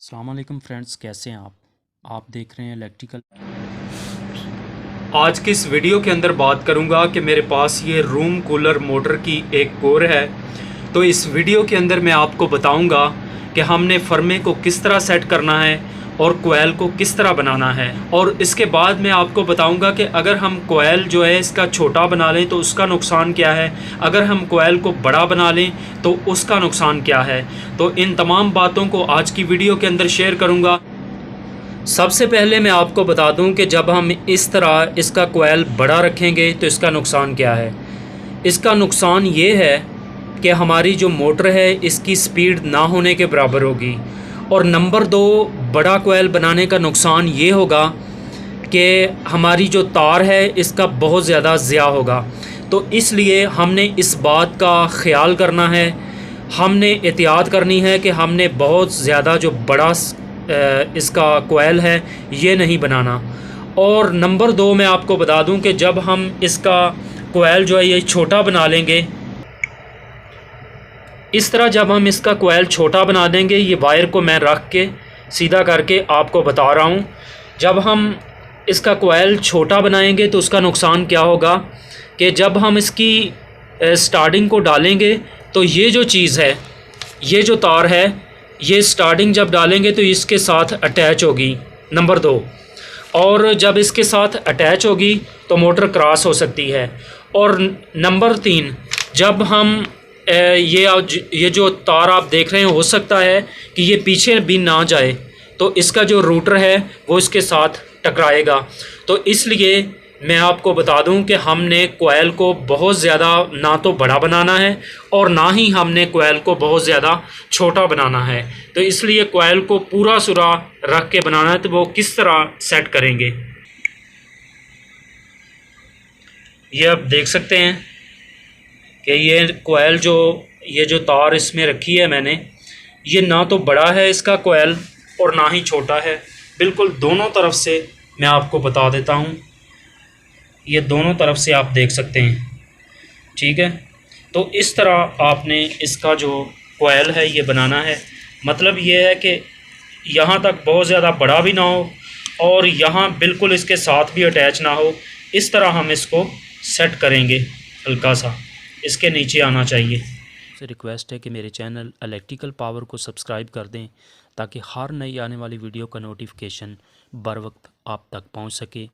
अस्सलाम वालेकुम फ्रेंड्स, कैसे हैं आप देख रहे हैं इलेक्ट्रिकल। आज की इस वीडियो के अंदर बात करूंगा कि मेरे पास ये रूम कूलर मोटर की एक कोर है। तो इस वीडियो के अंदर मैं आपको बताऊंगा कि हमने फर्मे को किस तरह सेट करना है और कोयल को किस तरह बनाना है। और इसके बाद मैं आपको बताऊंगा कि अगर हम कोयल जो है इसका छोटा बना लें तो उसका नुकसान क्या है, अगर हम कोयल को बड़ा बना लें तो उसका नुकसान क्या है। तो इन तमाम बातों को आज की वीडियो के अंदर शेयर करूँगा। सबसे पहले मैं आपको बता दूं कि जब हम इस तरह इसका कोयल बड़ा रखेंगे तो इसका नुकसान क्या है। इसका नुकसान ये है कि हमारी जो मोटर है इसकी स्पीड ना होने के बराबर होगी। और नंबर दो, बड़ा कोयल बनाने का नुकसान ये होगा कि हमारी जो तार है इसका बहुत ज़्यादा ज़िया होगा। तो इसलिए हमने इस बात का ख़्याल करना है, हमने एहतियात करनी है कि हमने बहुत ज़्यादा जो बड़ा इसका कोयल है ये नहीं बनाना। और नंबर दो, मैं आपको बता दूं कि जब हम इसका कोयल जो है ये छोटा बना लेंगे, इस तरह जब हम इसका कोयल छोटा बना देंगे, ये वायर को मैं रख के सीधा करके आपको बता रहा हूँ, जब हम इसका कोयल छोटा बनाएंगे तो उसका नुकसान क्या होगा कि जब हम इसकी स्टार्टिंग को डालेंगे तो ये जो चीज़ है, ये जो तार है, ये स्टार्टिंग जब डालेंगे तो इसके साथ अटैच होगी, नंबर दो। और जब इसके साथ अटैच होगी तो मोटर क्रॉस हो सकती है। और नंबर तीन, जब हम ये जो तार आप देख रहे हैं, हो सकता है कि ये पीछे भी ना जाए तो इसका जो रूटर है वो इसके साथ टकराएगा। तो इसलिए मैं आपको बता दूं कि हमने कोयल को बहुत ज़्यादा ना तो बड़ा बनाना है और ना ही हमने कोयल को बहुत ज़्यादा छोटा बनाना है। तो इसलिए कोयल को पूरा सुरा रख के बनाना है। तो वो किस तरह सेट करेंगे ये आप देख सकते हैं कि ये कोयल ये जो तार इसमें रखी है मैंने, ये ना तो बड़ा है इसका कोयल और ना ही छोटा है, बिल्कुल दोनों तरफ से मैं आपको बता देता हूँ। ये दोनों तरफ से आप देख सकते हैं, ठीक है। तो इस तरह आपने इसका जो कोयल है ये बनाना है। मतलब ये है कि यहाँ तक बहुत ज़्यादा बड़ा भी ना हो और यहाँ बिल्कुल इसके साथ भी अटैच ना हो। इस तरह हम इसको सेट करेंगे, हल्का सा इसके नीचे आना चाहिए। से रिक्वेस्ट है कि मेरे चैनल इलेक्ट्रिकल पावर को सब्सक्राइब कर दें ताकि हर नई आने वाली वीडियो का नोटिफिकेशन बर वक्त आप तक पहुंच सके।